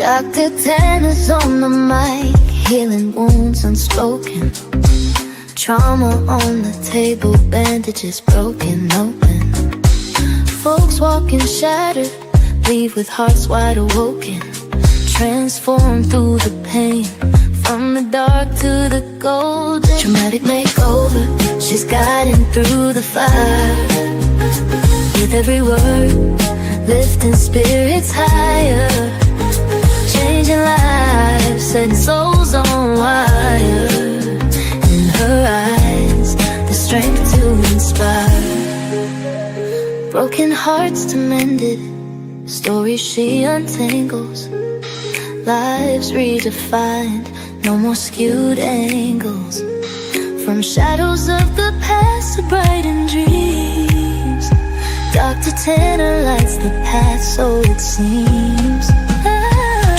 Dr. Tanner's on the mic, healing wounds unspoken. Trauma on the table, bandages broken open. Folks walking shattered, leave with hearts wide awoken. Transformed through the pain, from the dark to the golden. Dramatic makeover, she's guiding through the fire. With every word, lifting spirits higher. Changing lives, setting souls on wire. In her eyes, the strength to inspire. Broken hearts to mended, stories she untangles. Lives redefined, no more skewed angles. From shadows of the past to brightened dreams, Dr. Tanner lights the path, so it seems.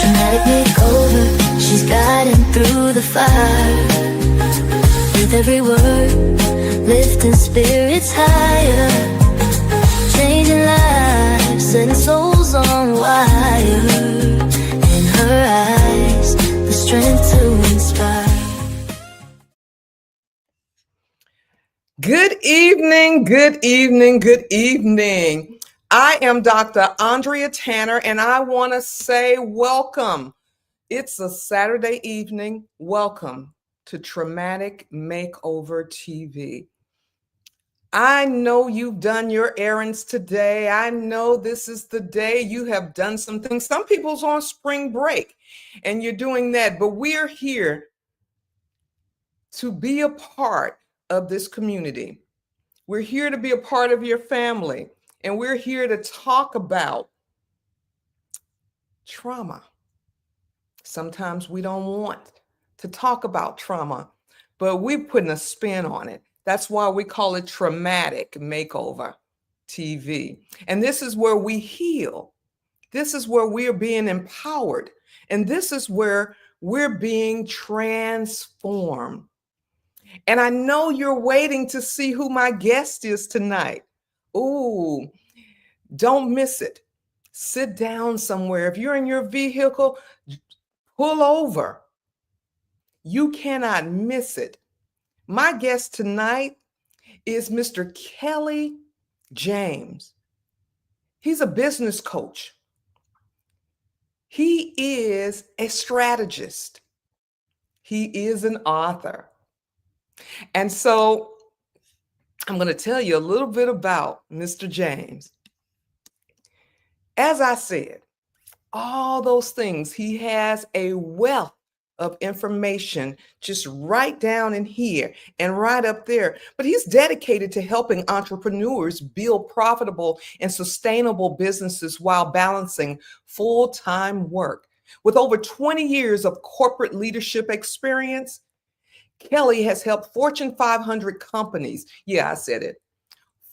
Dramatic makeover, she's guiding through the fire. With every word, lifting spirits higher. Changing lives, setting souls on wire. In her eyes, the strength to inspire. Good evening, good evening, good evening. I am Dr. Andrea Tanner, and I want to say welcome. It's a Saturday evening. Welcome to Traumatic Makeover TV. I know you've done your errands today. I know this is the day you have done some things. Some people's on spring break, and you're doing that, but we're here to be a part of this community. We're here to be a part of your family, and we're here to talk about trauma. Sometimes we don't want to talk about trauma, but we're putting a spin on it. That's why we call it Traumatic Makeover TV. And this is where we heal. This is where we're being empowered. And this is where we're being transformed. And I know you're waiting to see who my guest is tonight. Ooh, don't miss it. Sit down somewhere. If you're in your vehicle, pull over. You cannot miss it. My guest tonight is Mr. Kelly James. He's a business coach. He is a strategist. He is an author. And so I'm going to tell you a little bit about Mr. James. As I said, all those things, he has a wealth of information just right down in here and right up there. But he's dedicated to helping entrepreneurs build profitable and sustainable businesses while balancing full-time work. With over 20 years of corporate leadership experience, Kelly has helped Fortune 500 companies. Yeah, I said it.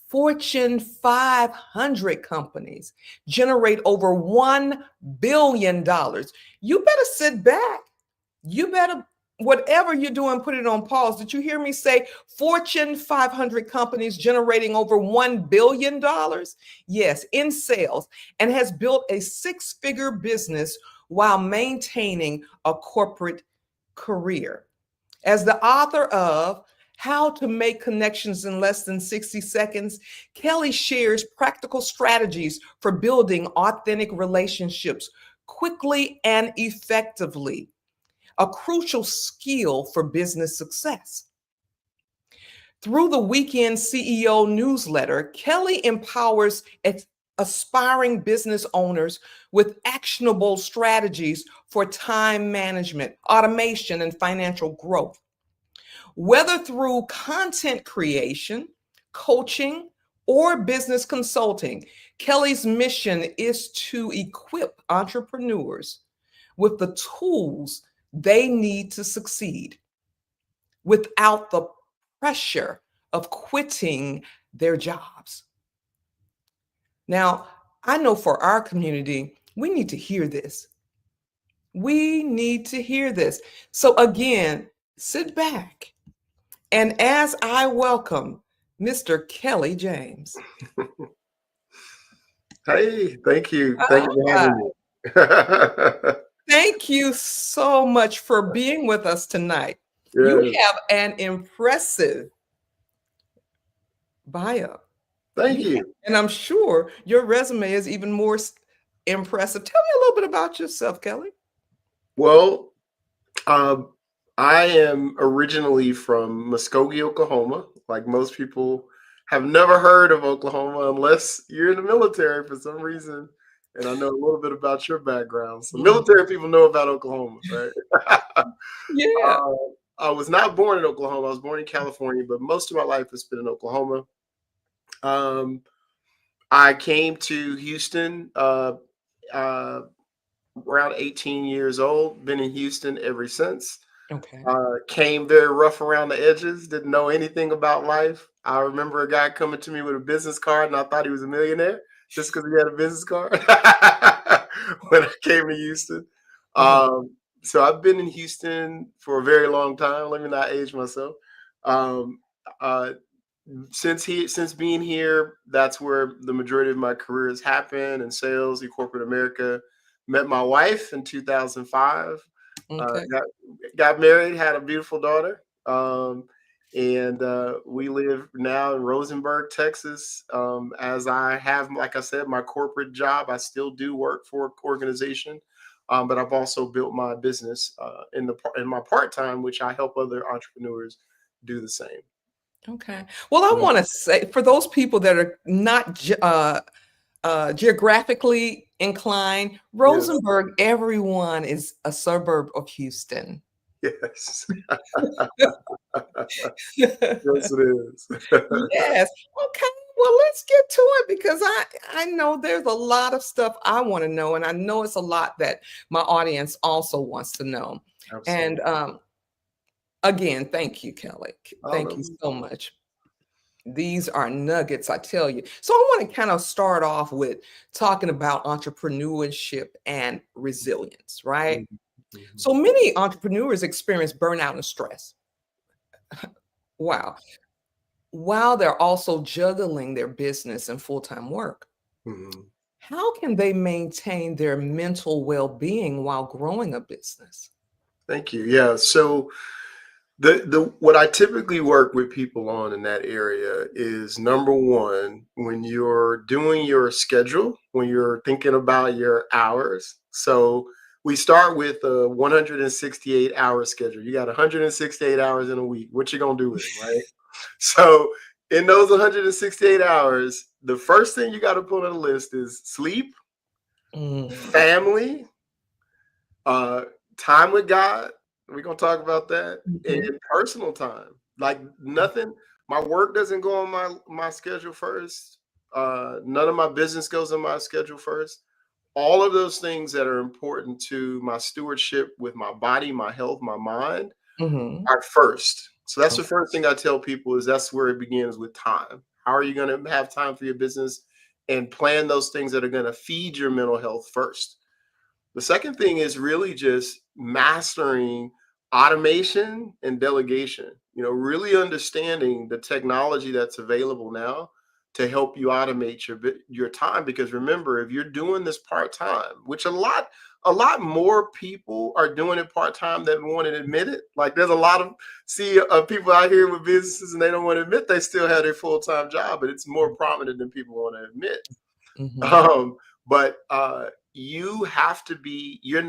Fortune 500 companies generate over $1 billion. You better sit back. You better, whatever you're doing, put it on pause. Did you hear me say Fortune 500 companies generating over $1 billion? Yes, in sales, and has built a six-figure business while maintaining a corporate career. As the author of How to Make Connections in Less Than 60 Seconds, Kelly shares practical strategies for building authentic relationships quickly and effectively, a crucial skill for business success. Through the Weekend CEO newsletter, Kelly empowers aspiring business owners with actionable strategies for time management, automation, and financial growth. Whether through content creation, coaching, or business consulting, Kelly's mission is to equip entrepreneurs with the tools they need to succeed without the pressure of quitting their jobs. Now, I know for our community, we need to hear this. We need to hear this. So again, sit back. And as I welcome Mr. Kelly James. Hey, thank you. Thank you for having me. Thank you so much for being with us tonight. You Yes. have an impressive bio. Thank You you. and I'm sure your resume is even more impressive. Tell me a little bit about yourself, Kelly. Well, um, I am originally from Muskogee, Oklahoma. Like most people have never heard of Oklahoma unless you're in the military for some reason. And I know a little bit about your background. So Mhm. military people know about Oklahoma, right? Yeah. uh, I was not born in Oklahoma. I was born in California, but most of my life has been in Oklahoma. Um, I came to Houston uh, around 18 years old. Been in Houston ever since. Okay. Came very rough around the edges. Didn't know anything about life. I remember a guy coming to me with a business card, and I thought he was a millionaire just because he had a business card when I came to Houston. Uh-huh. Um, so I've been in Houston for a very long time. Let me not age myself. Um, uh, since being here, that's where the majority of my career has happened in sales, in corporate America. Met my wife in 2005. Uh, Okay. got got married, had a beautiful daughter, and we live now in Rosenberg, Texas. As I have, like I said, my corporate job, I still do work for an organization, but I've also built my business in my part time, which I help other entrepreneurs do the same. Okay. Well, I want to say for those people that are not geographically inclined, Yes, Rosenberg, everyone is a suburb of Houston. yes, Yes. yes, it is. Okay. Well, let's get to it because I know there's a lot of stuff I want to know, and I know it's a lot that my audience also wants to know. And Absolutely. again, thank you, Kelly. Oh, Thank no. you so much. These are nuggets, I tell you. So I want to kind of start off with talking about entrepreneurship and resilience, right? Mhm, mhm. So many entrepreneurs experience burnout and stress. Wow. While they're also juggling their business and full-time work. Mhm. How can they maintain their mental well-being while growing a business? Thank you. Yeah. So the what I typically work with people on in that area is number one, when you're doing your schedule, when you're thinking about your hours. So we start with a 168-hour schedule. You got 168 hours in a week. What you gonna do with them, right? So in those 168 hours, the first thing you got to put on the list is sleep, Mm, family, uh, time with God. We're gonna talk about that, and mhm, personal time. Like nothing. My work doesn't go on my schedule first. None of my business goes on my schedule first. All of those things that are important to my stewardship with my body, my health, my mind mhm. are first. So that's the Okay. first thing I tell people is that's where it begins with time. How are you going to have time for your business and plan those things that are going to feed your mental health first? The second thing is really just mastering automation and delegation. Really understanding the technology that's available now to help you automate your time. Because remember, if you're doing this part time, which a lot more people are doing it part time than want to admit it. Like there's a lot of people out here with businesses and they don't want to admit they still have their full time job, but it's more prominent than people want to admit. Mhm, Um, but you have to be, you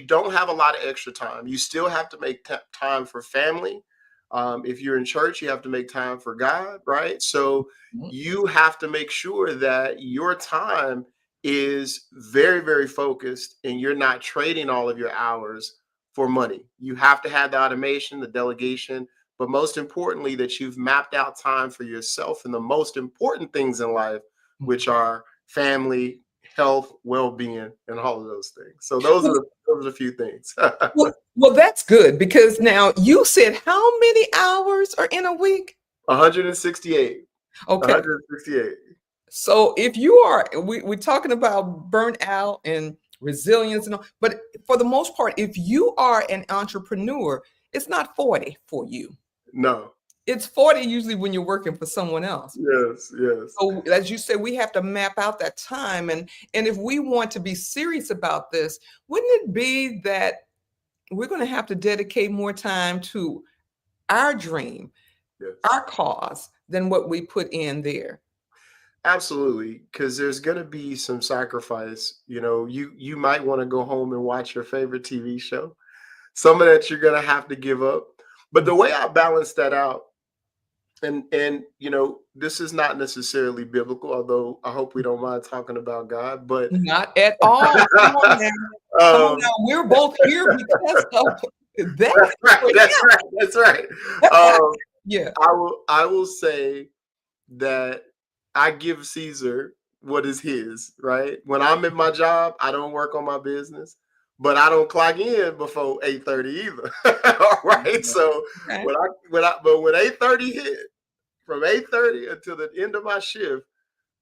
don't have a lot of extra time. You still have to make time for family. If you're in church, you have to make time for God, right? So mhm, you have to make sure that your time is very, very focused and you're not trading all of your hours for money. You have to have the automation, the delegation, but most importantly, that you've mapped out time for yourself and the most important things in life, which mhm. are family, health, well-being, and all of those things. So those are the few things. Well, that's good because now you said how many hours are in a week? 168. Okay. 168. So if you are, we're talking about burnout and resilience and all, but for the most part, if you are an entrepreneur, it's not 40 for you. No. It's 40 usually when you're working for someone else. Yes, yes. So as you said, we have to map out that time. And if we want to be serious about this, wouldn't it be that we're going to have to dedicate more time to our dream, Yes. our cause, than what we put in there? Absolutely, because there's going to be some sacrifice. You might want to go home and watch your favorite TV show. Some of that you're going to have to give up. But the way I balance that out, and this is not necessarily biblical, although I hope we don't mind talking about God, but Not at all. Come on now. Come on um, now. We're both here because of that's that. right, that's right, that's right. Um, Yeah. I will say that I give Caesar what is his, right? When I'm in my job, I don't work on my business, but I don't clock in before 8:30 either. All right. So Okay. when 8:30 hit, from 8:30 until the end of my shift,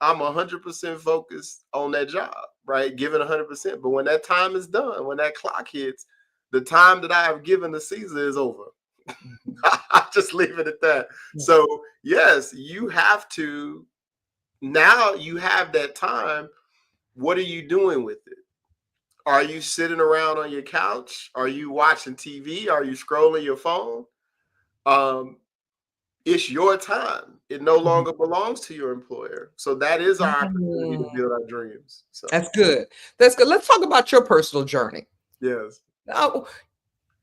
I'm 100% focused on that job, right? Giving 100%. But when that time is done, when that clock hits, the time that I have given to Caesar is over. Mhm. I'll just leave it at that. Yeah. So, yes, you have to, now you have that time. What are you doing with it? Are you sitting around on your couch? Are you watching TV? Are you scrolling your phone? Um, it's your time. It no Mhm. longer belongs to your employer. So that is our opportunity Mm. to build our dreams. So, That's good. That's good. Let's talk about your personal journey. yes. Now,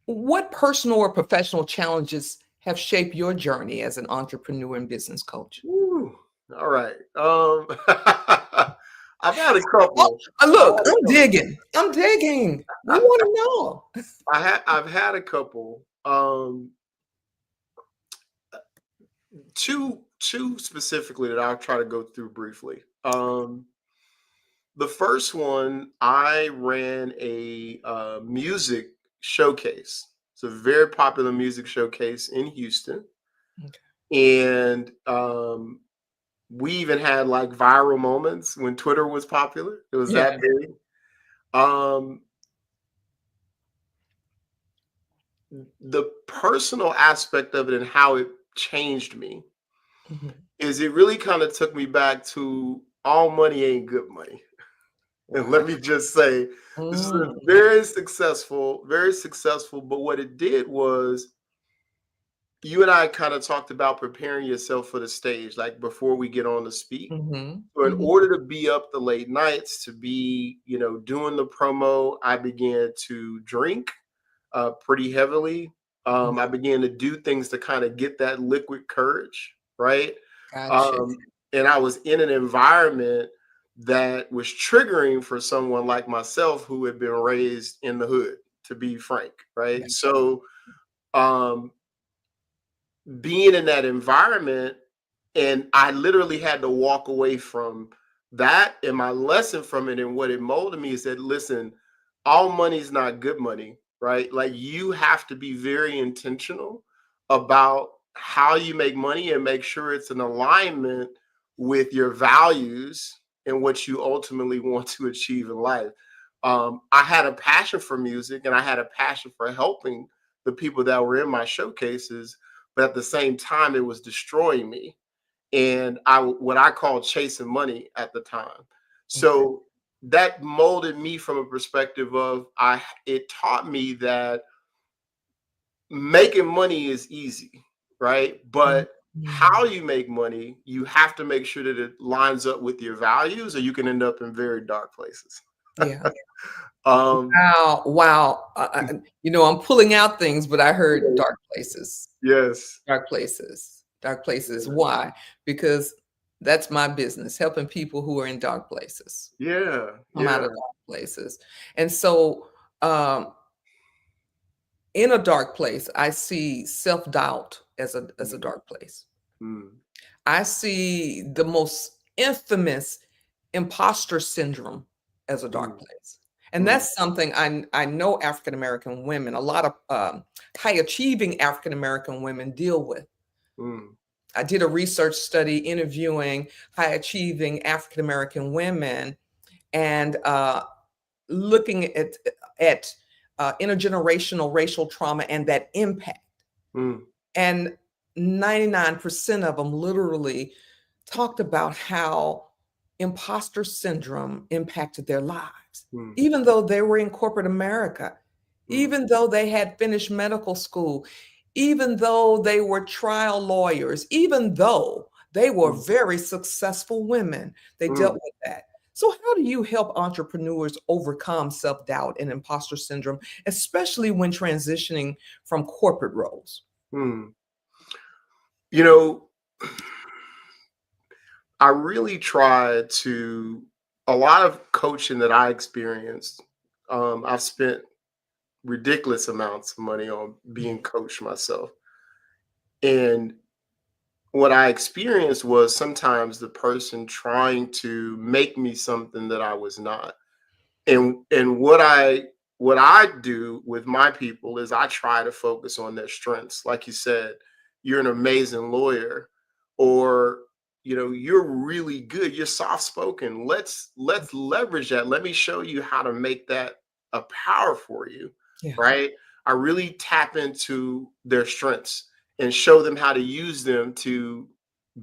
what personal or professional challenges have shaped your journey as an entrepreneur and business coach? Woo. All right. I've had a Oh, couple. I've look, had a I'm couple. digging. I'm digging. We want to know. I've had a couple. Two specifically that I'll try to go through briefly. The first one, I ran a music showcase. It's a very popular music showcase in Houston, Okay. and we even had like viral moments when Twitter was popular. It was Yeah. that big. Um, the personal aspect of it and how it changed me Mhm. is it really kind of took me back to all money ain't good money. And Wow. let me just say, this is a Mm. very successful. But what it did was, you and I kind of talked about preparing yourself for the stage, like before we get on to speak. Mhm. So in Mhm. order to be up the late nights, to be, doing the promo, I began to drink pretty heavily. Mhm. I began to do things to kind of get that liquid courage, right? Gotcha. Um, and I was in an environment that was triggering for someone like myself who had been raised in the hood, to be frank, Yeah. right? So, um, being in that environment, and I literally had to walk away from that. And my lesson from it and what it molded me is that, listen, all money is not good money, right? Like, you have to be very intentional about how you make money and make sure it's in alignment with your values and what you ultimately want to achieve in life. I had a passion for music and I had a passion for helping the people that were in my showcases, but at the same time, it was destroying me. And what I call chasing money at the time. Okay. So that molded me from a perspective of, it taught me that making money is easy, right? But how Mhm. you make money, you have to make sure that it lines up with your values, or you can end up in very dark places. Yeah. um Wow. Wow. I'm pulling out things, but I heard dark places. yes. Dark places. Dark places. Why? Because that's my business, helping people who are in dark places Yeah, come out yeah. of dark places. And so, um, in a dark place, I see self-doubt as a Mm, dark place. mm, I see the most infamous imposter syndrome as a dark mm, place. And mm, that's something I know African American women, a lot of high achieving African American women deal with. mm, I did a research study interviewing high achieving African American women and looking at intergenerational racial trauma and that impact. mm, And 99% of them literally talked about how imposter syndrome impacted their lives, Mm, even though they were in corporate America, mm, even though they had finished medical school, even though they were trial lawyers, even though they were mm, very successful women, they dealt mm. with that. So, how do you help entrepreneurs overcome self doubt and imposter syndrome, especially when transitioning from corporate roles? Mm. You know, I really try to, a lot of coaching that I experienced, I've spent ridiculous amounts of money on being coached myself. And what I experienced was sometimes the person trying to make me something that I was not. And what I do with my people is I try to focus on their strengths. Like you said, you're an amazing lawyer, or you're really good, you're soft spoken. Let's leverage that. Let me show you how to make that a power for you, Yeah. right? I really tap into their strengths and show them how to use them to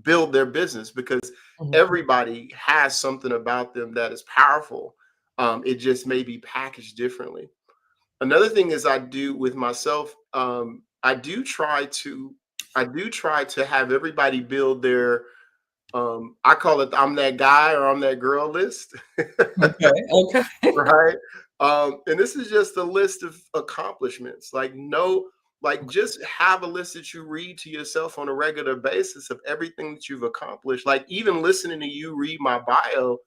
build their business, because Mhm. everybody has something about them that is powerful. It just may be packaged differently. Another thing is I do with myself. I do try to have everybody build their. I call it I'm that guy or I'm that girl list. Okay. Okay. Right? And this is just a list of accomplishments. Like, no, like, just have a list that you read to yourself on a regular basis of everything that you've accomplished. Like, even listening to you read my bio,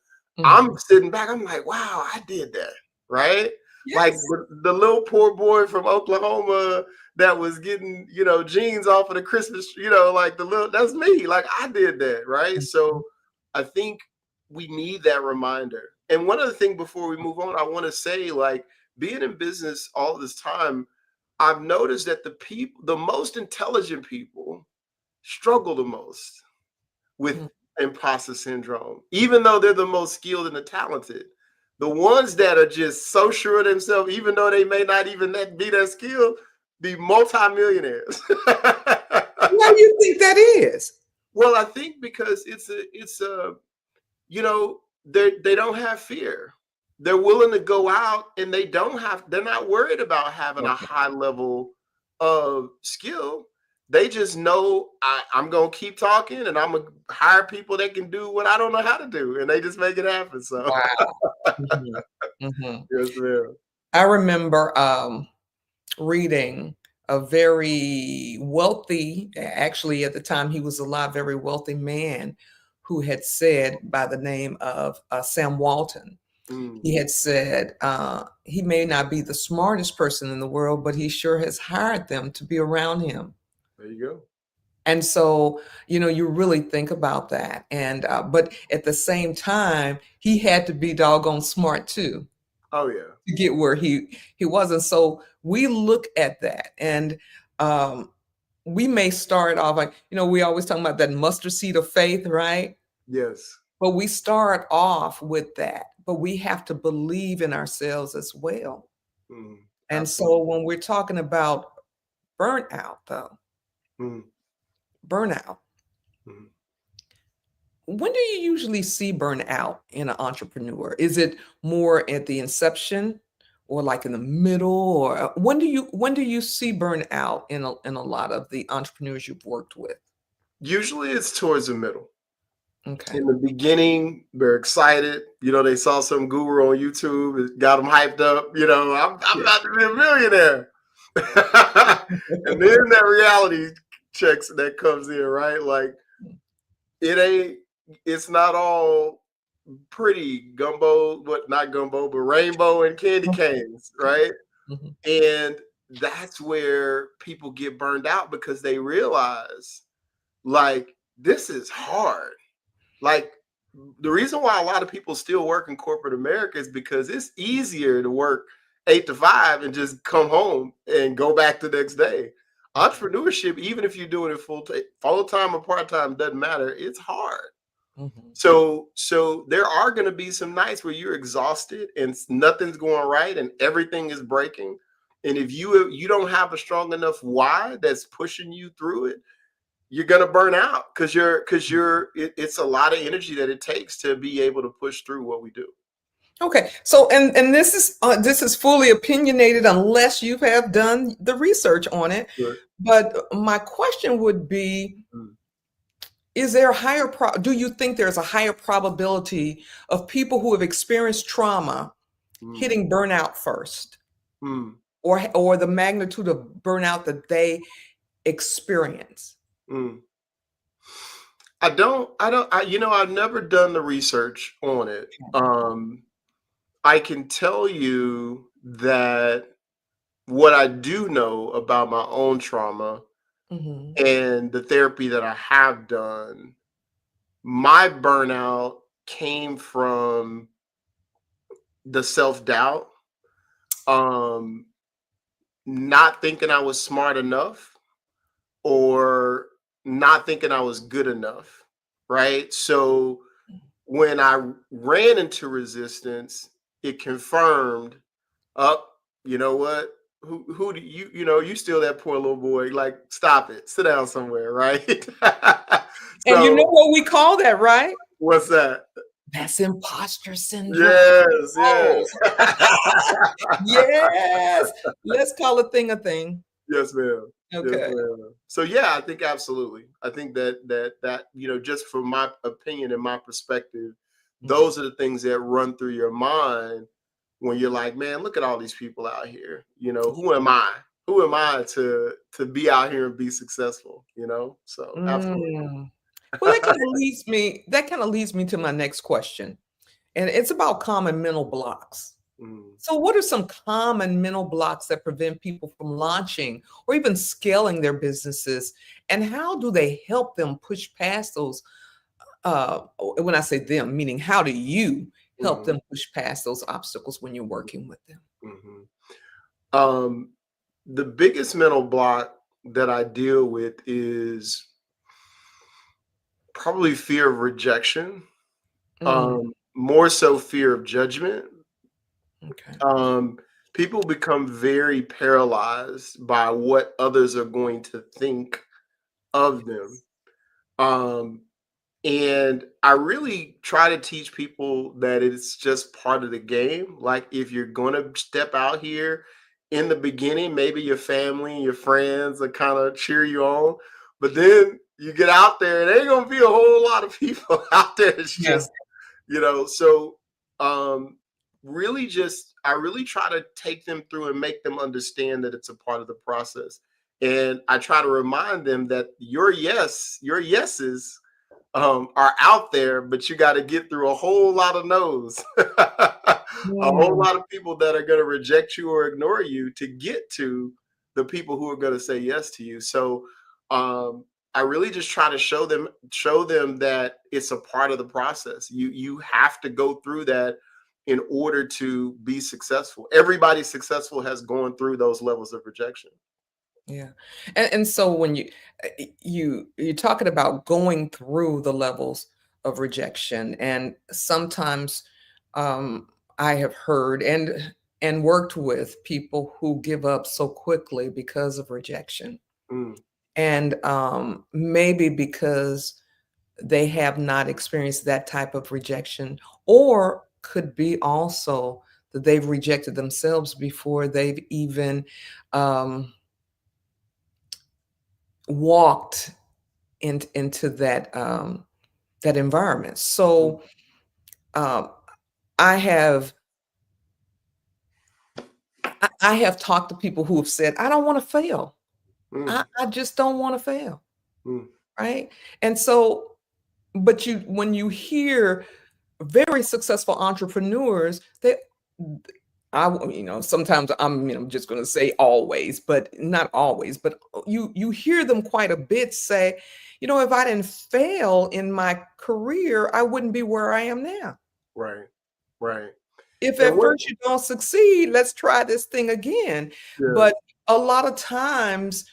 I'm Mhm. sitting back, I'm like, wow, I did that. Right? Like Yes. the little poor boy from Oklahoma that was getting, jeans off of the Christmas, like the little, that's me. Like, I did that. Right? Mhm. So I think we need that reminder. And one other thing before we move on, I want to say, like, being in business all this time, I've noticed that the most intelligent people struggle the most with Mhm. imposter syndrome, even though they're the most skilled and the talented. The ones that are just so sure of themselves, even though they may not even be that skilled, be multimillionaires. Why do you think that is? Well, I think because it's a they don't have fear. They're willing to go out, and they're not worried about having a Okay. high level of skill. They just know, I'm gonna keep talking, and I'm gonna hire people that can do what I don't know how to do, and they just make it happen. So Wow. Mhm. Mhm. yes, ma'am. I remember reading a very wealthy, actually at the time he was alive, very wealthy man who had said by the name of Sam Walton. Mm, He had said he may not be the smartest person in the world, but he sure has hired them to be around him. there you go. And so, you really think about that. And, but at the same time, he had to be doggone smart too Oh yeah. to get where he was. And so we look at that and, um, we may start off like, we always talk about that mustard seed of faith, right? Yes. But we start off with that, but we have to believe in ourselves as well. Mm, And so absolutely. when we're talking about burnout, though, Mm, burnout, mm. when do you usually see burnout in an entrepreneur? Is it more at the inception or like in the middle, or when do you see burnout in a lot of the entrepreneurs you've worked with? Usually it's towards the middle. Okay. In the beginning, they're excited. They saw some guru on YouTube, it got them hyped up. I'm Yeah. about to be a millionaire. And then that reality checks that comes in, right? Like, it ain't, it's not all pretty gumbo, what, not gumbo, but rainbow and candy canes, right? Mhm. And that's where people get burned out, because they realize, like, this is hard. Like, the reason why a lot of people still work in corporate America is because it's easier to work 8 to 5 and just come home and go back the next day. Entrepreneurship, even if you're doing it full time or part time, doesn't matter. It's hard. Mhm. So there are going to be some nights where you're exhausted and nothing's going right and everything is breaking. And if you don't have a strong enough why that's pushing you through it, you're gonna burn out because it's a lot of energy that it takes to be able to push through what we do. Okay, so and this is fully opinionated unless you have done the research on it. Sure. But my question would be, Mm, is there a do you think there's a higher probability of people who have experienced trauma mm, hitting burnout first, mm, or the magnitude of burnout that they experience? mm. I've never done the research on it. I can tell you that what I do know about my own trauma Hmm. and the therapy that I have done, my burnout came from the self-doubt, um, not thinking I was smart enough or not thinking I was good enough, right? So when I ran into resistance, it confirmed, up, you know what? Who do you still that poor little boy. Like, stop it. Sit down somewhere, right? And you know So what we call that, right? what's that? That's imposter syndrome. Yes, Oh, yes. yes. Let's call a thing a thing. Yes, ma'am. Yes, Okay. ma'am. So yeah, I think absolutely. I think that just from my opinion and my perspective, Mhm. those are the things that run through your mind when you're like, man, look at all these people out here. Who am I? Who am I to be out here and be successful? So absolutely. Mm. Well, that kind of leads me to my next question. And it's about common mental blocks. Mm, So, what are some common mental blocks that prevent people from launching or even scaling their businesses? And how do they help them push past those? When I say them, meaning how do you help mhm, them push past those obstacles when you're working with them? mhm. Um, the biggest mental block that I deal with is probably fear of rejection, Mm, more so fear of judgment. okay. Um, People become very paralyzed by what others are going to think of them. Um, and I really try to teach people that it's just part of the game. Like, if you're going to step out here in the beginning, maybe your family and your friends are kind of cheer you on, but then you get out there and ain't gonna be a whole lot of people out there. It's Yeah. just so um I really try to take them through and make them understand that it's a part of the process. And I try to remind them that your yeses are out there, but you got to get through a whole lot of no's, a whole Mm, lot of people that are going to reject you or ignore you to get to the people who are going to say yes to you. So um, I really just try to show them that it's a part of the process. You have to go through that in order to be successful. Everybody successful has gone through those levels of rejection. yeah. And so when you're talking about going through the levels of rejection, and sometimes I have heard and worked with people who give up so quickly because of rejection. Mm, And maybe because they have not experienced that type of rejection, or could be also that they've rejected themselves before they've even um, walked into that environment. mm, So um, I have I have talked to people who have said, I don't want to fail. mm, I just don't want to fail. mm, Right. And so, but when you hear very successful entrepreneurs, sometimes I'm just going to say always, but not always, but you hear them quite a bit say, if I didn't fail in my career, I wouldn't be where I am now. right, right. If And at what? first you don't succeed, let's try this thing again. Yeah. But a lot of times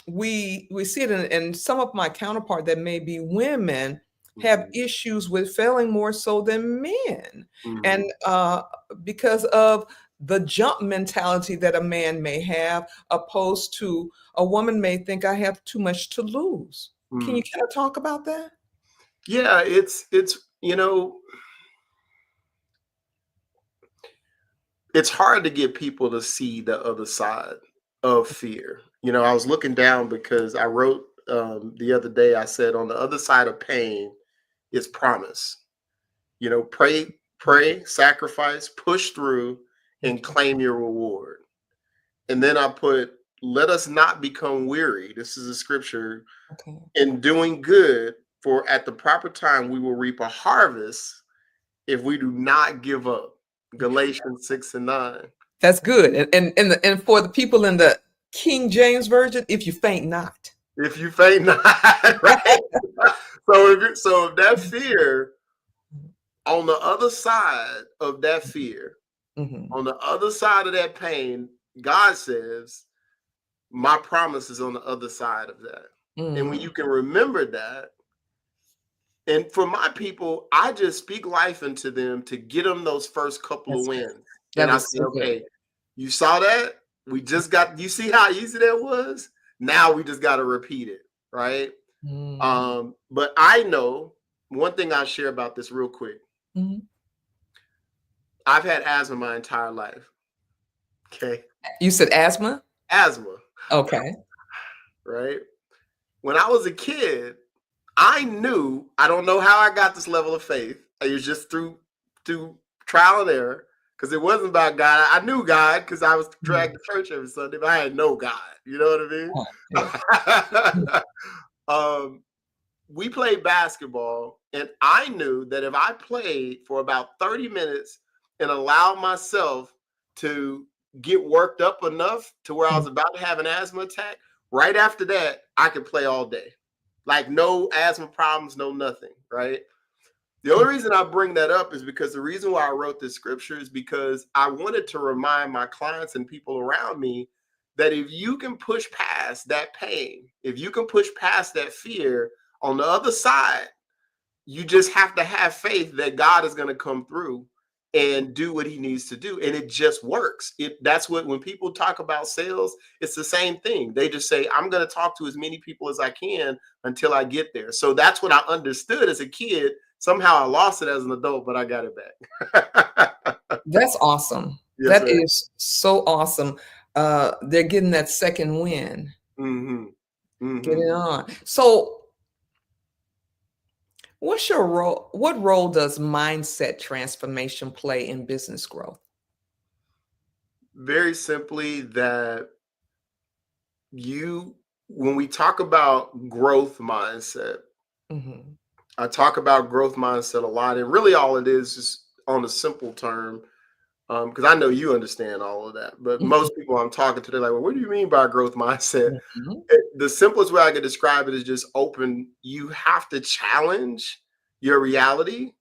we see it, and some of my counterpart that may be women have Mhm, issues with failing more so than men. And mhm, because of the jump mentality that a man may have, opposed to a woman may think I have too much to lose. Can you kind of talk about that? Yeah, it's it's hard to get people to see the other side of fear. I was looking down because I wrote the other day, I said, on the other side of pain is promise. Pray, sacrifice, push through, and claim your reward. And then I put, let us not become weary. This is a scripture Okay. in doing good, for at the proper time we will reap a harvest if we do not give up. Galatians 6:9. That's good. And for the people in the King James Version, if you faint not. If you faint not, right? So if that fear, on the other side of that fear, Mhm. on the other side of that pain, God says, my promise is on the other side of that. And when Mhm. you can remember that, and for my people, I just speak life into them to get them those first couple of That's good. wins. And That I is say, so good. okay, you saw that? You see how easy that was? Now we just got to repeat it, right? Mhm. But I know one thing I'll share about this real quick. Mhm. I've had asthma my entire life. Okay. You said asthma? Asthma, Okay. right? When I was a kid, I knew, I don't know how I got this level of faith. It was just through trial and error, because it wasn't about God. I knew God because I was dragged Mhm. to church every Sunday, but I had no God. You know Oh, yeah. what I mean? We played basketball, and I knew that if I played for about 30 minutes and allowed myself to get worked up enough to where I was about to have an asthma attack, right after that, I could play all day. Like no asthma problems, no nothing, right? The only reason I bring that up is because the reason why I wrote this scripture is because I wanted to remind my clients and people around me that if you can push past that pain, if you can push past that fear, on the other side, you just have to have faith that God is going to come through and do what he needs to do. And it just works. That's what, when people talk about sales, it's the same thing. They just say, I'm going to talk to as many people as I can until I get there. So that's what I understood as a kid. Somehow I lost it as an adult, but I got it back. That's awesome. Yes, That sir. is so awesome. They're getting that second win. Mm-hmm. Get Mm-hmm. it on. So, what's your role? What role does mindset transformation play in business growth? Very simply, that when we talk about growth mindset, Mhm. I talk about growth mindset a lot, and really all it is on a simple term, because I know you understand all of that. But Mhm. most people I'm talking to, they're like, "Well, what do you mean by growth mindset?" Mhm. The simplest way I could describe it is just open. You have to challenge your reality.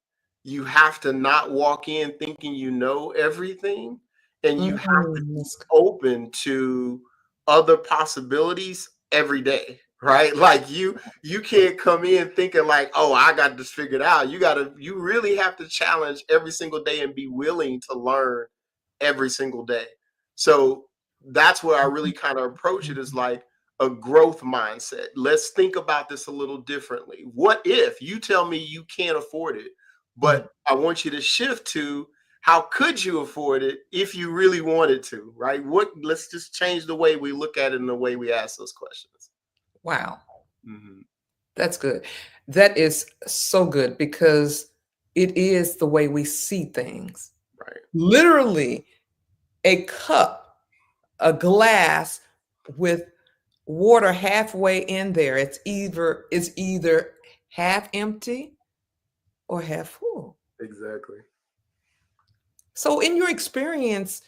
You have to not walk in thinking you know everything, and you have to be That's good. open to other possibilities every day, right? Like you can't come in thinking like, oh, I got this figured out. You really have to challenge every single day and be willing to learn every single day. So that's where I really kind of approach it, is like a growth mindset. Let's think about this a little differently. What if you tell me you can't afford it, Mhm. but I want you to shift to, how could you afford it if you really wanted to, right? Let's just change the way we look at it and the way we ask those questions. Wow, Mhm. that's good. That is so good because it is the way we see things. Right. Literally, a cup, a glass with water halfway in there. It's either half empty or half full. Exactly. So, in your experience,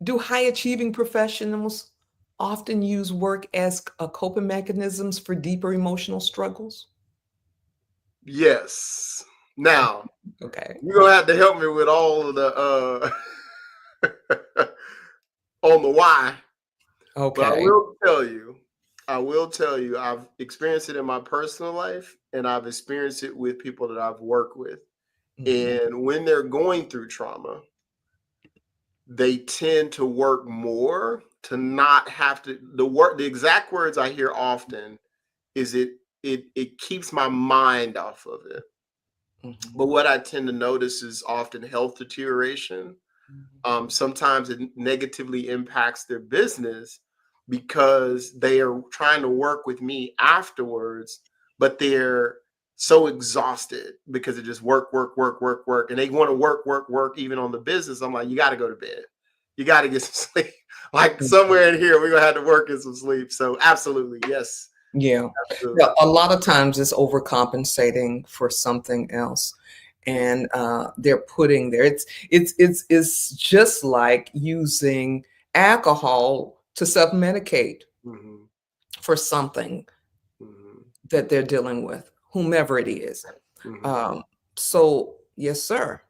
do high achieving professionals often use work as a coping mechanisms for deeper emotional struggles? Yes. Now, Okay. you're gonna have to help me with all of the on the why. But Okay. I will tell you, I've experienced it in my personal life, and I've experienced it with people that I've worked with. Mhm. And when they're going through trauma, they tend to work more to not have to, the exact words I hear often is, it keeps my mind off of it. Mhm. But what I tend to notice is often health deterioration. Mhm. Sometimes it negatively impacts their business because they are trying to work with me afterwards, but they're so exhausted because it just work, work, work, work, work, and they want to work, work, work, even on the business. I'm like, you got to go to bed. You got to get some sleep. Like Mhm. somewhere in here, we're gonna have to work in some sleep. So absolutely, yes, Yeah. Yeah, absolutely. a lot of times it's overcompensating for something else. And they're putting there. It's just like using alcohol to self-medicate Hmm. for something Hmm. that they're dealing with, whomever it is. Hmm. Um, so yes, sir.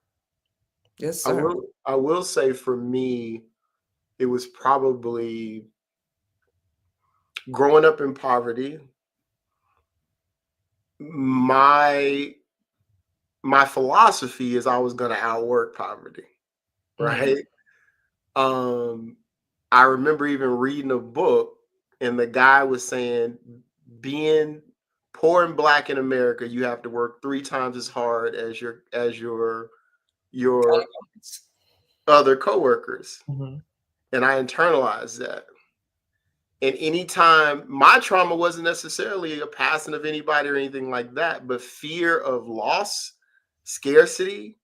Yes, sir. I will say for me, it was probably growing up in poverty. My my philosophy is I was going to outwork poverty, Mm, right? Um, I remember even reading a book, and the guy was saying, being poor and black in America, you have to work 3 times as hard as your other coworkers, mhm, and I internalized that. And anytime my trauma wasn't necessarily a passing of anybody or anything like that, but fear of loss, scarcity,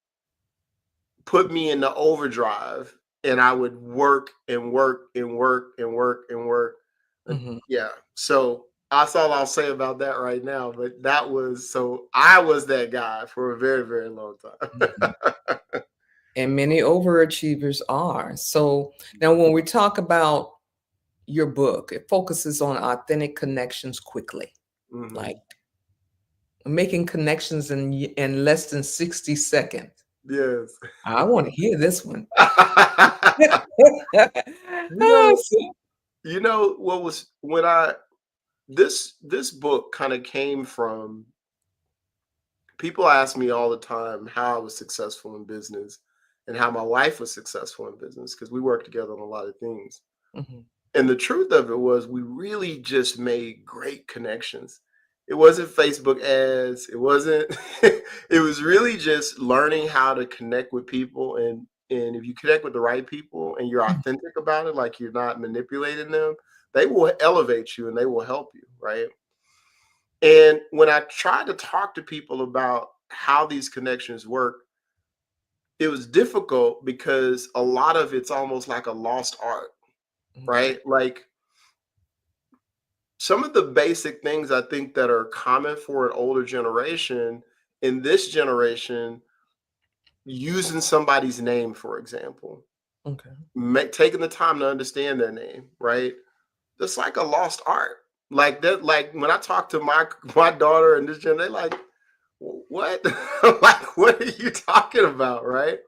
put me in the overdrive, and I would work and work and work and work and work. mhm, Yeah. So that's all I'll say about that right now. But that was so I was that guy for a very, very long mhm. time. And many overachievers are. So now when we talk about your book, it focuses on authentic connections quickly, like Hmm. making connections in less than 60 seconds. Yes. I want to hear this one. you Ah, know, you know what was when I this book kind of came from people ask me all the time how I was successful in business and how my wife was successful in business because we work together on a lot of things. mhm, And the truth of it was we really just made great connections. It wasn't Facebook ads. It wasn't it was really just learning how to connect with people, and if you connect with the right people and you're mhm, authentic about it, like you're not manipulating them, they will elevate you and they will help you, right? And when I tried to talk to people about how these connections work, it was difficult because a lot of it's almost like a lost art, okay. right? Like some of the basic things I think that are common for an older generation in this generation, using somebody's name, for example, Okay. taking the time to understand their name, right? That's like a lost art. Like that, like when I talk to my daughter and this gen, they like, what? Like, what are you talking about, right?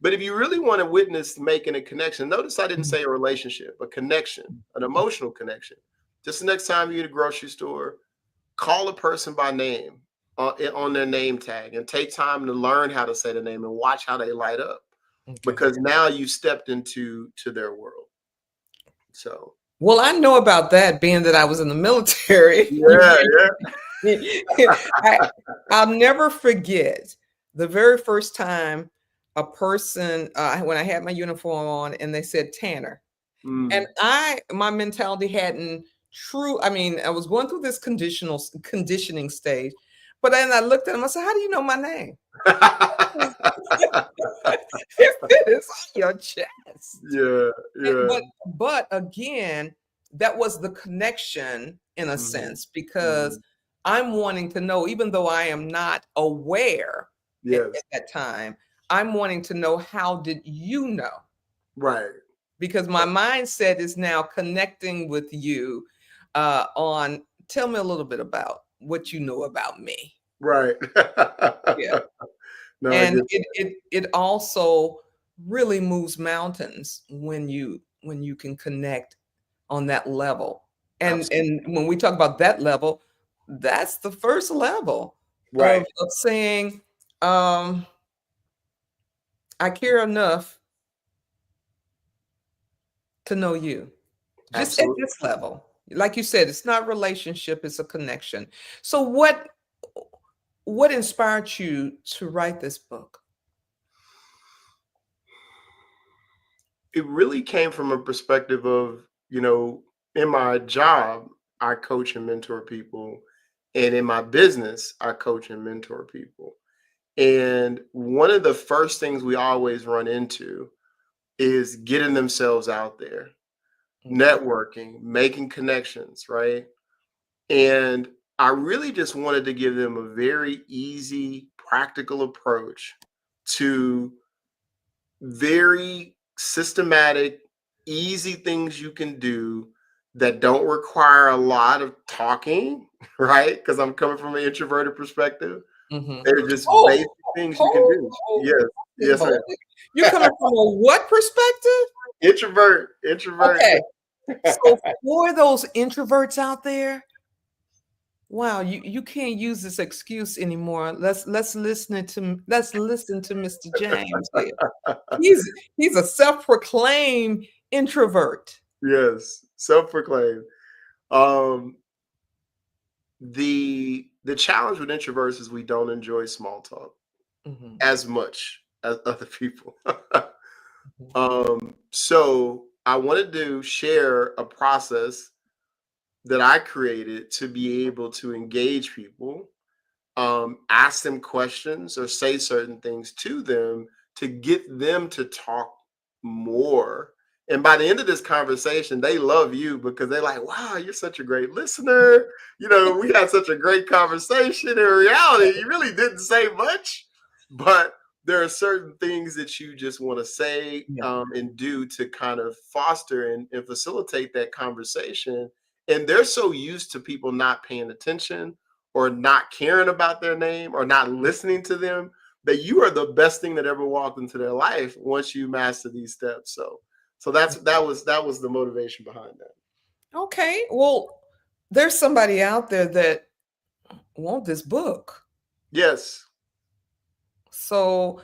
But if you really want to witness making a connection, notice I didn't Mhm, say a relationship, a connection, an emotional connection. Just the next time you're at a grocery store, call a person by name on their name tag and take time to learn how to say the name and watch how they light up okay. because now you stepped into their world. So Well, I know about that being that I was in the military. yeah, I, I'll never forget the very first time a person, when I had my uniform on and they said Tanner. And mm. my mentality hadn't I mean, I was going through this conditioning stage, but then I looked at him, I said, how do you know my name? It's on your chest. Yeah, yeah. But again, that was the connection in a Mhm, sense because mhm. I'm wanting to know, even though I am not aware at Yes, that time, I'm wanting to know how did you know? right, Because my mindset is now connecting with you on tell me a little bit about what you know about me. right. Yeah. No, I And get it also really moves mountains when you can connect on that level. absolutely And when we talk about that level, that's the first level right, of saying, um, I care enough to know you. Just at absolutely. this level. Like you said, it's not relationship, it's a connection. So what inspired you to write this book? It really came from a perspective of, in my job, I coach and mentor people. And in my business, I coach and mentor people. And one of the first things we always run into is getting themselves out there, Mhm. networking, making connections, right? And I really just wanted to give them a very easy, practical approach to very systematic, easy things you can do that don't require a lot of talking, right? Because I'm coming from an introverted perspective. Mhm. They're just Oh, basic things you can hold, do. hold Yes, it, yes, hold sir. it. You're coming from a what perspective? Introvert. Okay. So for those introverts out there, wow, you can't use this excuse anymore. Let's listen to Mr. James here. He's he's a self-proclaimed introvert. Yes, self-proclaimed. Um, the challenge with introverts is we don't enjoy small talk Mhm, as much as other people. mhm, So I wanted to share a process that I created to be able to engage people, ask them questions or say certain things to them to get them to talk more. And by the end of this conversation, they love you because they're like, wow, you're such a great listener. We had such a great conversation. In reality, you really didn't say much, but there are certain things that you just want to say yeah. and do to kind of foster and facilitate that conversation. And they're so used to people not paying attention or not caring about their name or not listening to them, that you are the best thing that ever walked into their life once you master these steps. So that was the motivation behind that. Okay. Well, there's somebody out there that want this book. Yes. So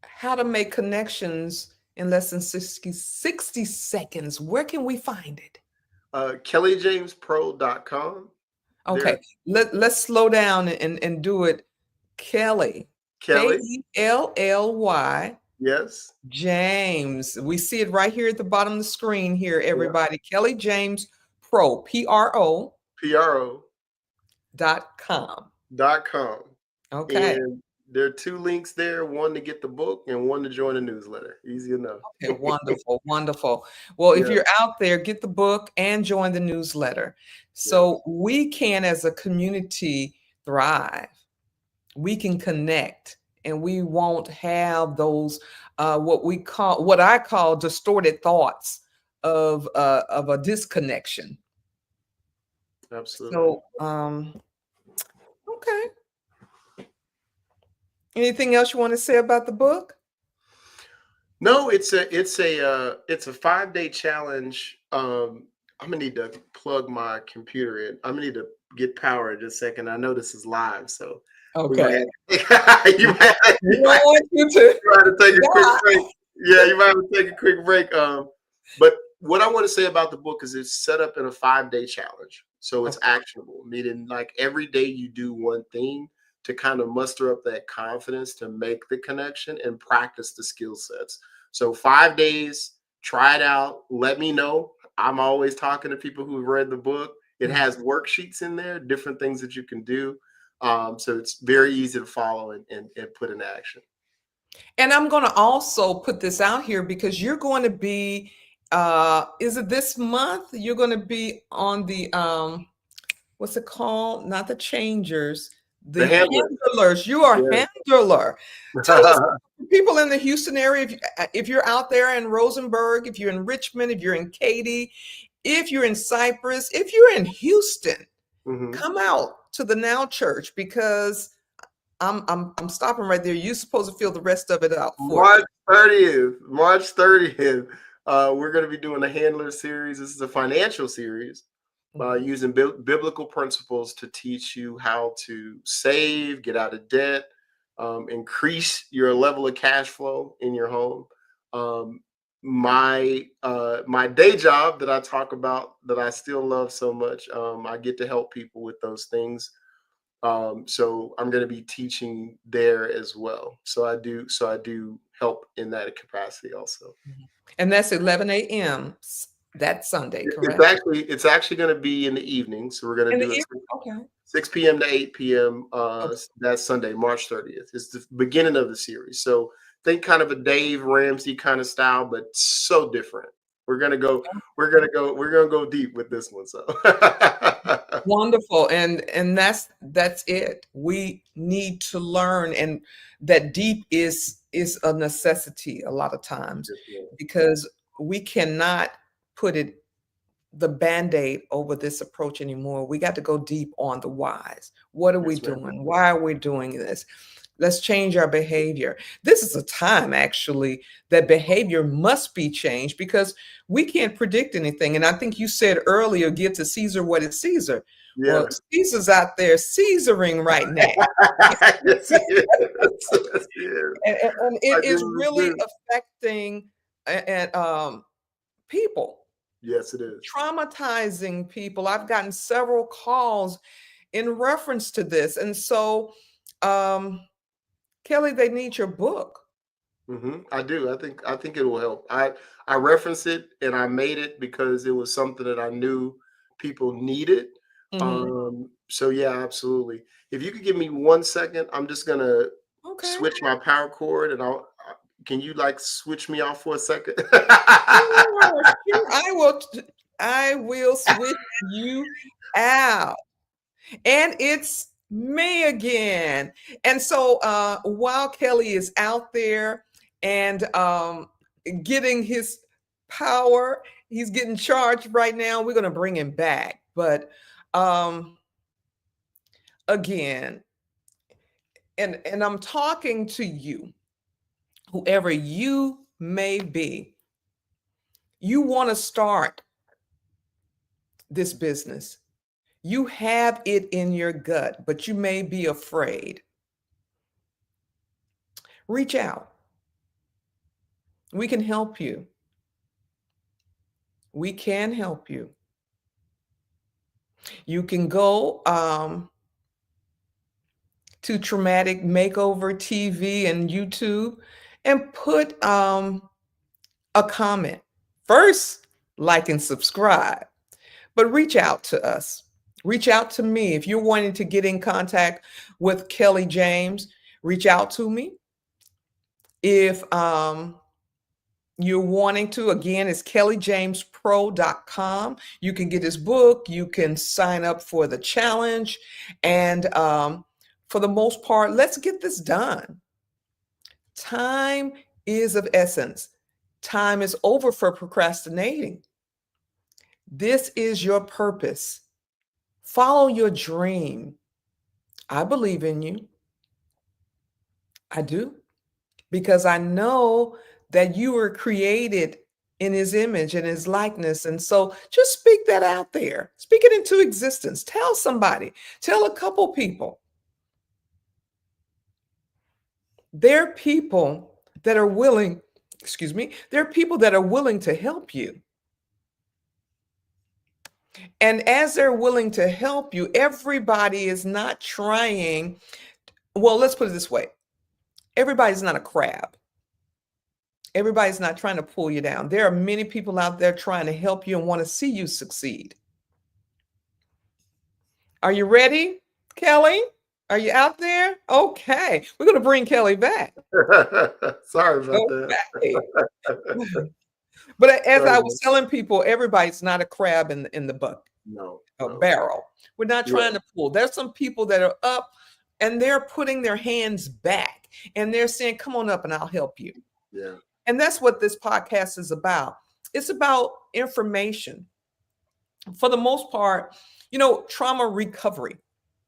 how to make connections in less than 60 seconds. Where can we find it? KellyJamesPro.com. There, Okay, let's slow down and do it. Kelly, Kelly. Kelly Yes. James. We see it right here at the bottom of the screen here, Yeah. everybody. Kelly James Pro, PRO.com. PRO.com. Okay. And there are two links there, one to get the book and one to join the newsletter. Easy enough. Okay, wonderful, wonderful. Well, if Yeah. you're out there, get the book and join the newsletter so Yes. we can, as a community, thrive. We can connect and we won't have those what I call distorted thoughts of a disconnection. Absolutely. So okay. Anything else you want to say about the book? No, it's a 5-day challenge. I'm gonna need to plug my computer in. I'm gonna need to get power in just a second. I know this is live, so we might Okay. have, We don't, we don't want you to you might have to take a quick die. break. Yeah, you might have to take a quick break. But what I want to say about the book is it's set up in a 5-day challenge. So it's Okay. actionable, meaning like every day you do one thing to kind of muster up that confidence to make the connection and practice the skill sets. So 5 days, try it out. Let me know. I'm always talking to people who've read the book. It Mhm. has worksheets in there, different things that you can do. So it's very easy to follow and put in action. And I'm going to also put this out here because you're going to be is it this month you're going to be on the what's it called? Not the changers, The the handler. handlers. You are Yeah. handler. Tell us, people in the Houston area, if you're out there in Rosenberg, if you're in Richmond, if you're in Katy, if you're in Cypress, if you're in Houston, Mhm. come out to the Now Church because I'm stopping right there. You're supposed to fill the rest of it out for me. March 30th. March 30th. We're going to be doing a handler series. This is a financial series Mhm. using biblical principles to teach you how to save, get out of debt, increase your level of cash flow in your home. Um, my day job that I talk about that I still love so much. I get to help people with those things. So I'm going to be teaching there as well. So I do help in that capacity also. Mhm. And that's 11 a.m. That Sunday, It's correct? actually going to be in the evening. So we're going to In the do it evening? Okay. 6 p.m. to 8 p.m. Okay. That's Sunday, March 30th. It's the beginning of the series. So think kind of a Dave Ramsey kind of style, but so different. We're gonna go, we're gonna go deep with this one. So Wonderful. And that's it. We need to learn, and that deep is a necessity a lot of times, Yes, ma'am. because we cannot put it the band-aid over this approach anymore. We got to go deep on the whys. What are we Yes, ma'am. doing? Why are we doing this? Let's change our behavior. This is a time actually that behavior must be changed, because we can't predict anything. And I think you said earlier, give to Caesar what is Caesar. Yeah. Well, Caesar's out there Caesaring right now. Yes, it is. Yes, it is. And I it is do really too. affecting people, Yes, it is. traumatizing people. I've gotten several calls in reference to this. And so, um, Kelly, they need your book. I do. I think it will help. I reference it and I made it because it was something that I knew people needed. Mhm. So yeah, absolutely. If you could give me 1 second, I'm just gonna Okay. switch my power cord and can you like switch me off for a second? Sure, sure. I will switch you out. And it's me again. And so while Kelly is out there and getting his power, he's getting charged right now. We're going to bring him back. But um, again, and I'm talking to you, whoever you may be. You want to start this business. You have it in your gut, but you may be afraid. Reach out. We can help you. We can help you. You can go to Traumatic Makeover TV and YouTube and put a comment. First, like and subscribe, but reach out to us. Reach out to me. If you're wanting to get in contact with Kelly James, reach out to me. If you're wanting to, again, it's kellyjamespro.com. You can get his book, you can sign up for the challenge, and for the most part, let's get this done. Time is of essence. Time is over for procrastinating. This is your purpose. Follow your dream. I believe in you. I do, because I know that you were created in his image and his likeness. And so just speak that out there. Speak it into existence. Tell somebody, tell a couple people. There are people that are willing, excuse me, there are people that are willing to help you. And as they're willing to help you, everybody is not trying. Well, let's put it this way, everybody's not a crab. Everybody's not trying to pull you down. There are many people out there trying to help you and want to see you succeed. Are you ready, Kelly? Are you out there? Okay. We're going to bring Kelly back. Sorry about that. Okay. But as Sorry I about- was telling people, everybody's not a crab in the bucket, No, a no. barrel. We're not Yeah, trying to pull. There's some people that are up and they're putting their hands back and they're saying, come on up and I'll help you. yeah. And that's what this podcast is about. It's about information. For the most part, trauma recovery.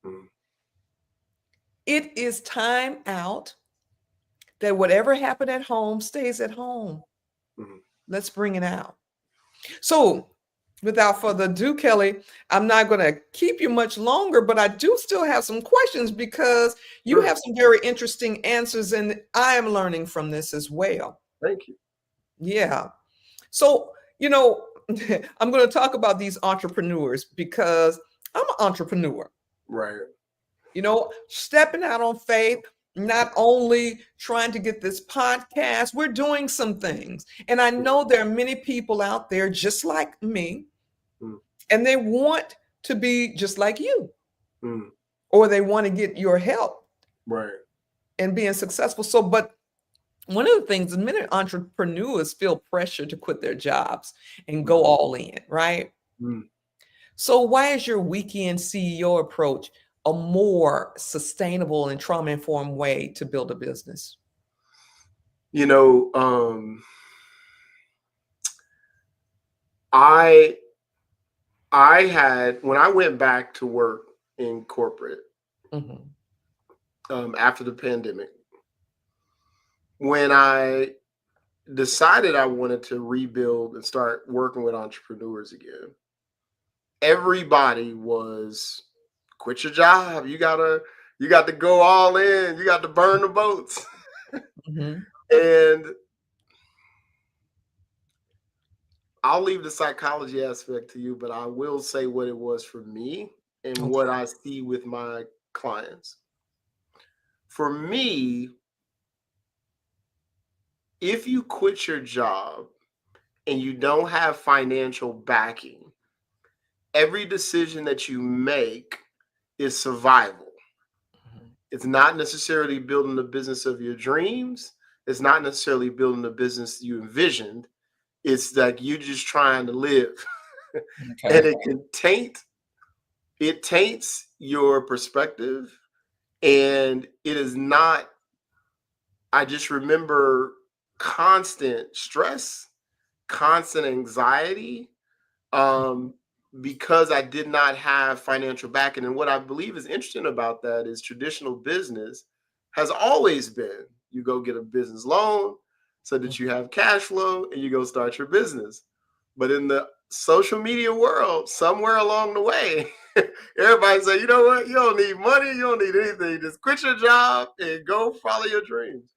Mm, It is time out that whatever happened at home stays at home. mm. Let's bring it out. So, without further ado, Kelly, I'm not going to keep you much longer, but I do still have some questions because you Sure. have some very interesting answers, and I am learning from this as well. Thank you. Yeah. So, you know, I'm going to talk about these entrepreneurs because I'm an entrepreneur. Right. You know, stepping out on faith, not only trying to get this podcast, we're doing some things. And I know there are many people out there just like me, Mm, and they want to be just like you, mm, or they want to get your help right. in being successful. So, but one of the things is many entrepreneurs feel pressure to quit their jobs and go Mm, all in, right? mm. So, why is your weekend CEO approach a more sustainable and trauma informed way to build a business? You know, I had when I went back to work in corporate Mhm. after the pandemic, when I decided I wanted to rebuild and start working with entrepreneurs again, everybody was quit your job. You got to go all in. You got to burn the boats. Mhm. And I'll leave the psychology aspect to you, but I will say what it was for me and what Okay. I see with my clients. For me, if you quit your job and you don't have financial backing, every decision that you make is survival. Mhm. It's not necessarily building the business of your dreams. It's not necessarily building the business you envisioned. It's like you just trying to live. And Okay. it taints your perspective. And it is not, I just remember constant stress, constant anxiety, um, because I did not have financial backing. And what I believe is interesting about that is traditional business has always been you go get a business loan so that you have cash flow and you go start your business. But in the social media world, somewhere along the way, everybody say, you know what? You don't need money. You don't need anything. Just quit your job and go follow your dreams.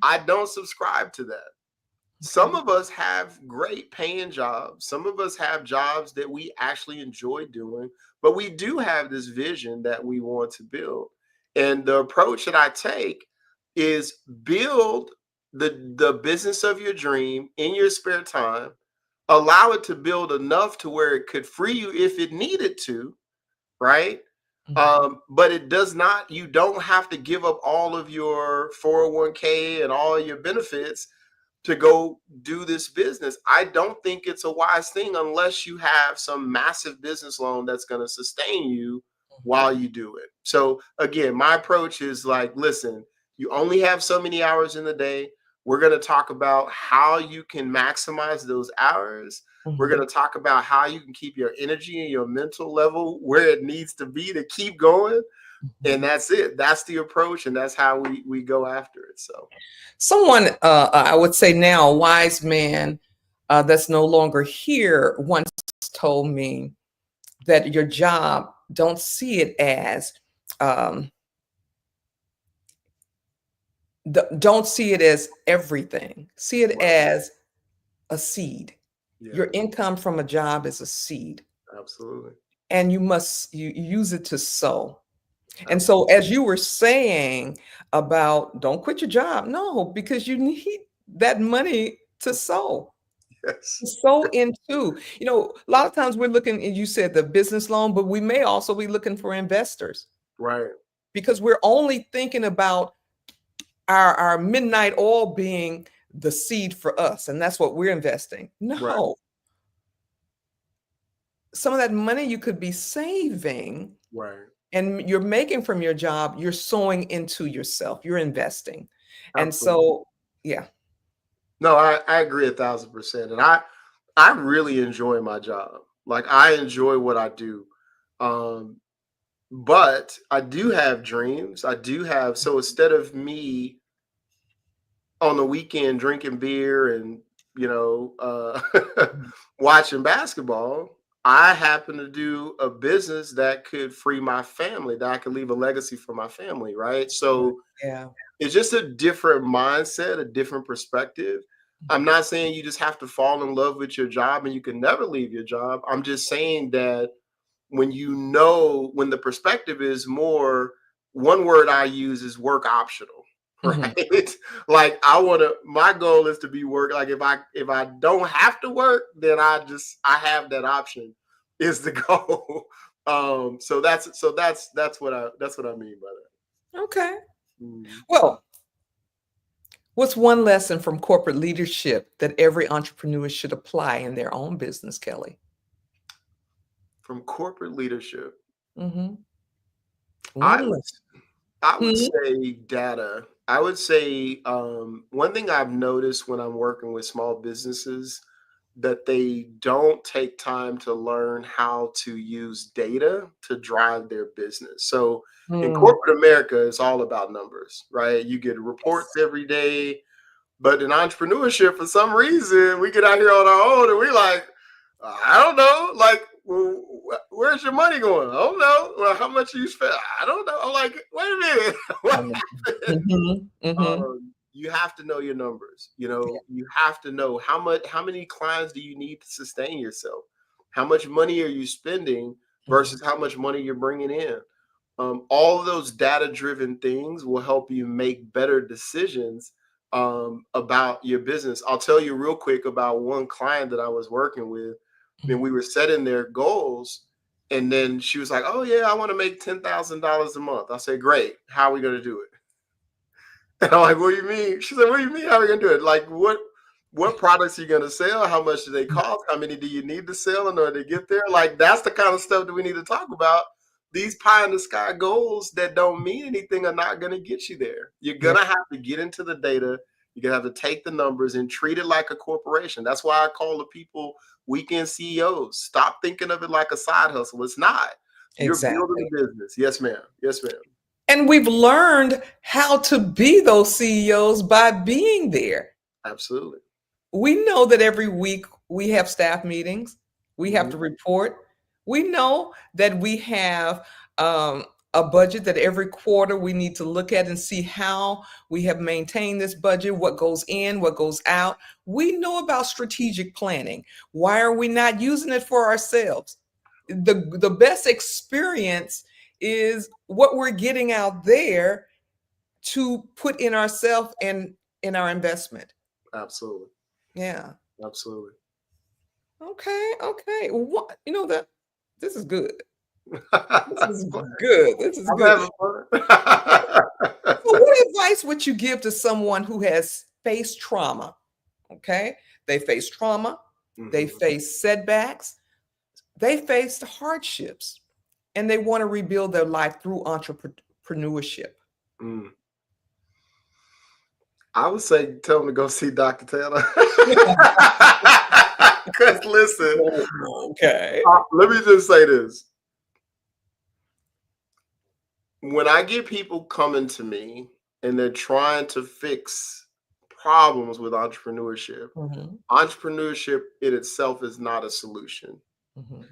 I don't subscribe to that. Okay. Some of us have great paying jobs. Some of us have jobs that we actually enjoy doing, but we do have this vision that we want to build. And the approach that I take is build the business of your dream in your spare time, allow it to build enough to where it could free you if it needed to, right? Mhm. But it does not, you don't have to give up all of your 401k and all your benefits to go do this business. I don't think it's a wise thing unless you have some massive business loan that's going to sustain you while you do it. So again, my approach is like, listen, you only have so many hours in the day. We're going to talk about how you can maximize those hours. We're Mhm. going to talk about how you can keep your energy and your mental level where it needs to be to keep going. And Mhm. that's it. That's the approach. And that's how we go after it. So, Someone, I would say now, a wise man that's no longer here, once told me that your job, don't see it as, um, don't see it as everything. See it right. as a seed. Your Yes, income from a job is a seed, absolutely. and you use it to sow. And so, Absolutely. as you were saying about don't quit your job, no, because you need that money to sow. Yes. So into, a lot of times we're looking, and you said the business loan, but we may also be looking for investors Right. because we're only thinking about our midnight oil being the seed for us, and that's what we're investing. Right. No, some of that money you could be saving Right. and you're making from your job, you're sowing into yourself, you're investing. And Absolutely. so, yeah. No, I agree 1,000%. And I really enjoy my job. Like I enjoy what I do. Um, but I do have dreams. I do have, so instead of me on the weekend drinking beer and Mhm. watching basketball, I happen to do a business that could free my family, that I could leave a legacy for my family, right? Right. So Yeah. it's just a different mindset, a different perspective. I'm not saying you just have to fall in love with your job and you can never leave your job. I'm just saying that when the perspective is more, one word I use is work optional, Mhm. right? Like my goal is to be work. Like if I don't have to work, then I have that option is the goal. That's what I mean by Okay. that. Mm. Well, what's one lesson from corporate leadership that every entrepreneur should apply in their own business, Kelly? From corporate leadership, Hmm. I One would lesson. I would Mhm. say data. I would say one thing I've noticed when I'm working with small businesses that they don't take time to learn how to use data to drive their business. So in Mm. corporate America, it's all about numbers, right? You get reports Yes. every day, but in entrepreneurship, for some reason, we get out here on our own and we like, I don't know, like, well, where's your money going? I don't know. Well, how much you spent? I don't know. I'm like, wait a minute, what happened? Mhm. Mhm. You have to know your numbers. Yeah. You have to know how many clients do you need to sustain yourself? How much money are you spending Mhm. versus how much money you're bringing in? All of those data driven things will help you make better decisions about your business. I'll tell you real quick about one client that I was working with, and we were setting their goals. And then she was like, "Oh yeah, I want to make $10,000 a month." I said, "Great. How are we going to do it?" And I'm like, "What do you mean?" She said, "What do you mean? How are we gonna do it? Like, what products are you gonna sell? How much do they cost? How many do you need to sell in order to get there?" Like, that's the kind of stuff that we need to talk about. These pie in the sky goals that don't mean anything are not gonna get you there. You're Yeah. gonna have to get into the data. You're gonna have to take the numbers and treat it like a corporation. That's why I call the people weekend CEOs. Stop thinking of it like a side hustle. It's not. You're building Exactly. a business. Yes, ma'am. Yes, ma'am. And we've learned how to be those CEOs by being there. Absolutely. We know that every week we have staff meetings, we have Mhm. to report. We know that we have a budget that every quarter we need to look at and see how we have maintained this budget, what goes in, what goes out. We know about strategic planning. Why are we not using it for ourselves? The best experience is what we're getting out there to put in ourselves and in our investment. Absolutely. Yeah. Absolutely. Okay, okay. What that this is good. This I'm is good. This is good. having fun. So what advice would you give to someone who has faced trauma? Okay. They face trauma, they Mhm. face setbacks, they face hardships, and they want to rebuild their life through entrepreneurship. Mm. I would say tell them to go see Dr. Taylor. Because listen, Okay. let me just say this. When I get people coming to me and they're trying to fix problems with Mhm, entrepreneurship in itself is not a solution. mhm,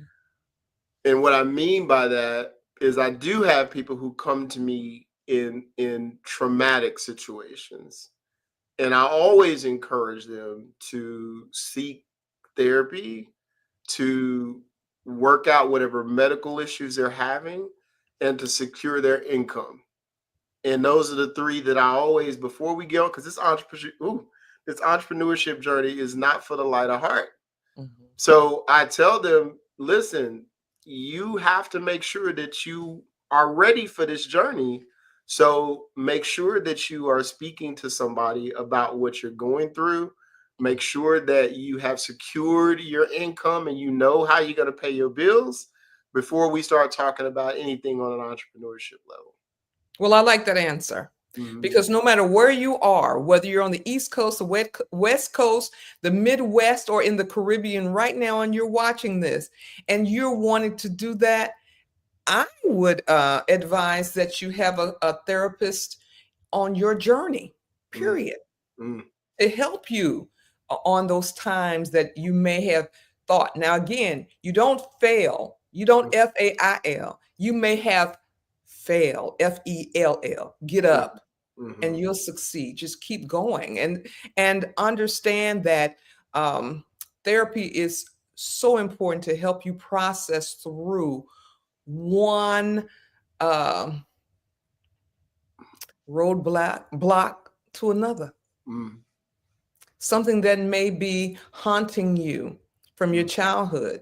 And what I mean by that is I do have people who come to me in traumatic situations. And I always encourage them to seek therapy, to work out whatever medical issues they're having, and to secure their income. And those are the three that I always, before we go, because this entrepreneurship journey is not for the light of heart. mhm. So I tell them, listen, you have to make sure that you are ready for this journey. So make sure that you are speaking to somebody about what you're going through. Make sure that you have secured your income and you know how you're going to pay your bills before we start talking about anything on an entrepreneurship level. Well, I like that answer Mhm. because no matter where you are, whether you're on the East Coast, the West Coast, the Midwest, or in the Caribbean right now, and you're watching this and you're wanting to do that, I would advise that you have a therapist on your journey, Mm, period, mm, to help you on those times that you may have thought. Now, again, you don't fail, you don't mm, FAIL. You may have fail, FELL, get mm, up. and you'll succeed. Just keep going and understand that therapy is so important to help you process through one roadblock to another. Something that may be haunting you from your childhood.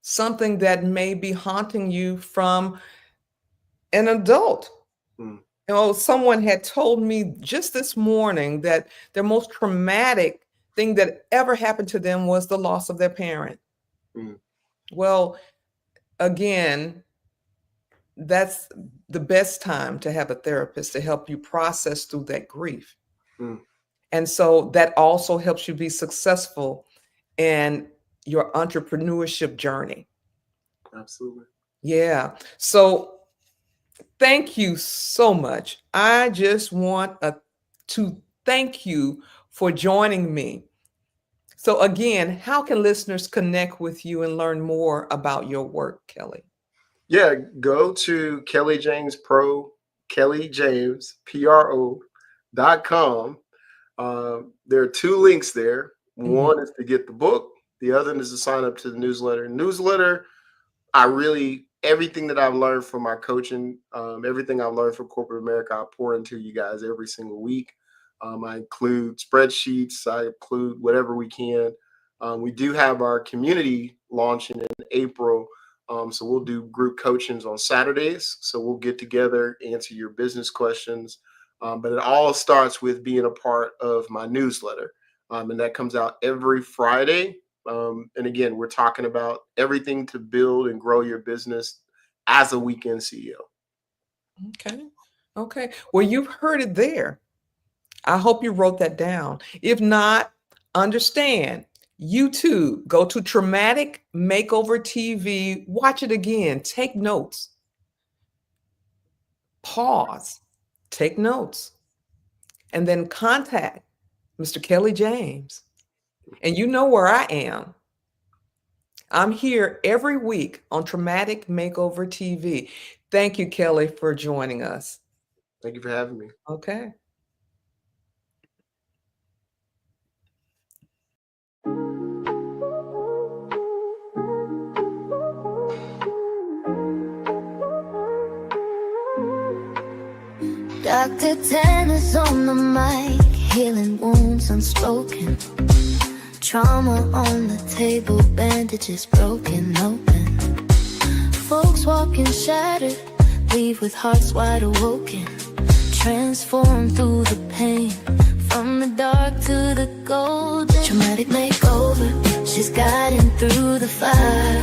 Something that may be haunting you from an adult. You know, someone had told me just this morning that their most traumatic thing that ever happened to them was the loss of their parent. Well, again, that's the best time to have a therapist to help you process through that grief. And so that also helps you be successful in your entrepreneurship journey. Absolutely. Yeah. So thank you so much. I just want to thank you for joining me. So again, how can listeners connect with you and learn more about your work, Kelly? Yeah, go to kellyjamespro.com. There are 2 links there. One is to get the book. The other is to sign up to the newsletter. Everything that I've learned from my coaching, everything I've learned from corporate America, I pour into you guys every single week. I include spreadsheets. I include whatever we can. We do have our community launching in April. So we'll do group coachings on Saturdays. So we'll get together, answer your business questions. But it all starts with being a part of my newsletter. And that comes out every Friday. And again, we're talking about everything to build and grow your business as a weekend CEO. Okay. Well, you've heard it there. I hope you wrote that down. If not, understand. YouTube, go to Traumatic Makeover TV, watch it again, take notes. Pause, take notes, and then contact Mr. Kelly James. And you know where I am. I'm here every week on Traumatic Makeover TV. Thank you, Kelly, for joining us. Thank you for having me. Okay. Dr. Tanner's on the mic, healing wounds unspoken. Trauma on the table, bandages broken open. Folks walking shattered, leave with hearts wide awoken. Transform through the pain, from the dark to the golden. Traumatic makeover, she's guiding through the fire.